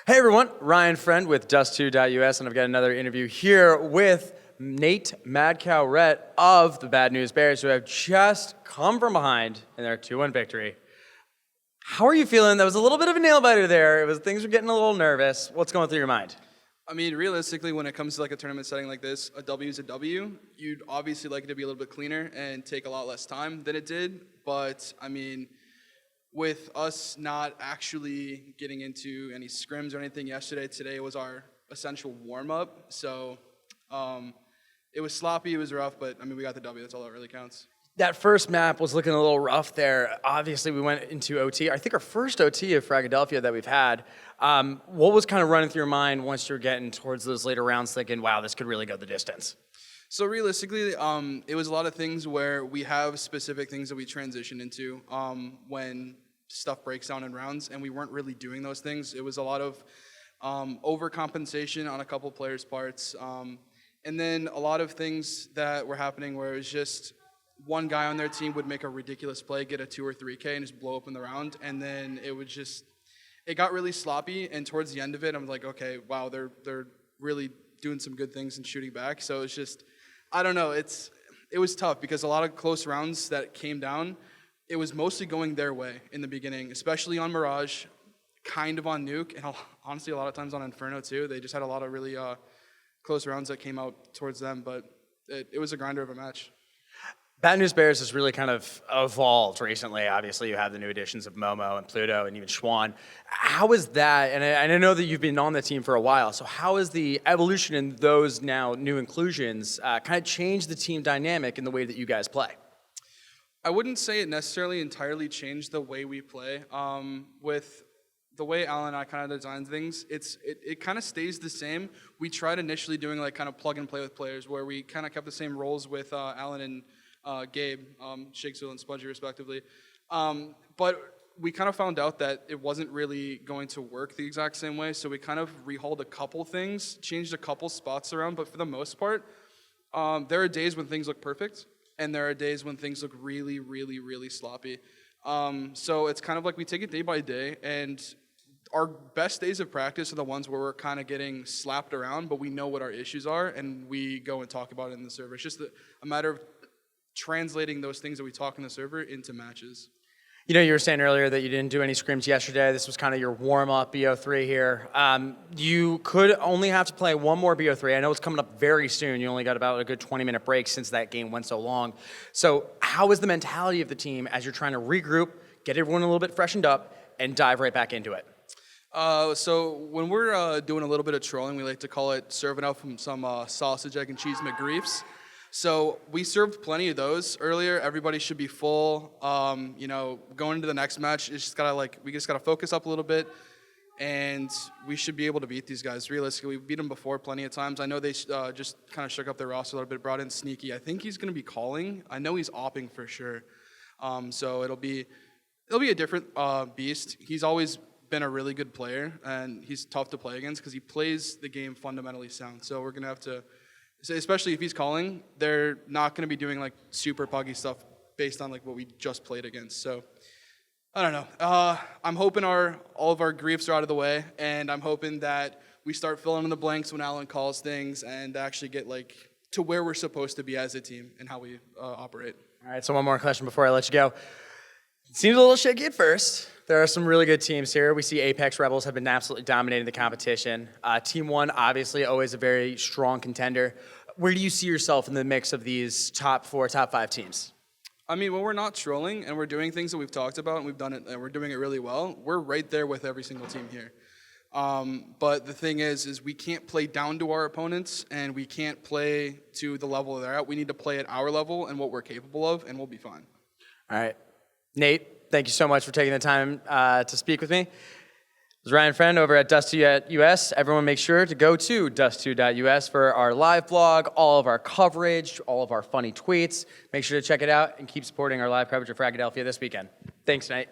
Hey everyone, Ryan Friend with Dust2us, and I've got another interview here with Nate madcow Rett of the Bad News Bears, who have just come from behind in their 2-1 victory. How are you feeling? That was a little bit of a nail biter there. Things were getting a little nervous. What's going through your mind? I mean, realistically, when it comes to like a tournament setting like this, a W is a W. You'd obviously like it to be a little bit cleaner and take a lot less time than it did. But I mean, with us not actually getting into any scrims or anything yesterday, today was our essential warm-up. So it was sloppy, it was rough, but I mean, we got the W. That's all that really counts. That first map was looking a little rough there. Obviously, we went into OT. I think our first OT of Fragadelphia that we've had. What was kind of running through your mind once you're getting towards those later rounds thinking, wow, this could really go the distance? So realistically, it was a lot of things where we have specific things that we transition into when stuff breaks down in rounds, and we weren't really doing those things. It was a lot of overcompensation on a couple players' parts, and then a lot of things that were happening where it was just one guy on their team would make a ridiculous play, get a 2 or 3K, and just blow up in the round, and then it got really sloppy, and towards the end of it, I'm like, okay, wow, they're really doing some good things and shooting back. So it's just, I don't know, it was tough because a lot of close rounds that came down, it was mostly going their way in the beginning, especially on Mirage, kind of on Nuke, and honestly a lot of times on Inferno too. They just had a lot of really close rounds that came out towards them, but it was a grinder of a match. Bad News Bears has really kind of evolved recently. Obviously, you have the new additions of Momo and Pluto and even Schwan. How is that, and I know that you've been on the team for a while, so how has the evolution in those now new inclusions kind of changed the team dynamic in the way that you guys play? I wouldn't say it necessarily entirely changed the way we play. With the way Alan and I kind of design things, it kind of stays the same. We tried initially doing like kind of plug and play with players where we kind of kept the same roles with Alan and Gabe, Shakespeare and Spudgy respectively. But we kind of found out that it wasn't really going to work the exact same way, so we kind of rehauled a couple things, changed a couple spots around, but for the most part, there are days when things look perfect, and there are days when things look really, really, really sloppy. So it's kind of like we take it day by day, and our best days of practice are the ones where we're kind of getting slapped around, but we know what our issues are, and we go and talk about it in the server. It's just a matter of translating those things that we talk in the server into matches. You know, you were saying earlier that you didn't do any scrims yesterday. This was kind of your warm-up BO3 here. You could only have to play one more BO3. I know it's coming up very soon. You only got about a good 20-minute break since that game went so long. So how is the mentality of the team as you're trying to regroup, get everyone a little bit freshened up, and dive right back into it? So when we're doing a little bit of trolling, we like to call it serving up from some sausage, egg, and cheese McGriefs. So we served plenty of those earlier. Everybody should be full. You know, going into the next match, we just gotta focus up a little bit, and we should be able to beat these guys. Realistically, we beat them before plenty of times. I know they just kind of shook up their roster a little bit, brought in Sneaky. I think he's gonna be calling. I know he's opping for sure. So it'll be a different beast. He's always been a really good player, and he's tough to play against because he plays the game fundamentally sound. So we're gonna have to. So especially if he's calling, they're not going to be doing like super puggy stuff based on like what we just played against. So I don't know. I'm hoping all of our griefs are out of the way, and I'm hoping that we start filling in the blanks when Alan calls things and actually get like to where we're supposed to be as a team and how we operate. All right, so one more question before I let you go. It seems a little shaky at first. There are some really good teams here. We see Apex Rebels have been absolutely dominating the competition. Team 1, obviously, always a very strong contender. Where do you see yourself in the mix of these top 4, top 5 teams? I mean, when we're not trolling and we're doing things that we've talked about and we've done it and we're doing it really well, we're right there with every single team here. But the thing is we can't play down to our opponents and we can't play to the level they're at. We need to play at our level and what we're capable of, and we'll be fine. All right. Nate, thank you so much for taking the time to speak with me. This is Ryan Friend over at Dust2us. Everyone make sure to go to Dust2us for our live blog, all of our coverage, all of our funny tweets. Make sure to check it out and keep supporting our live coverage of Fragadelphia this weekend. Thanks, Nate.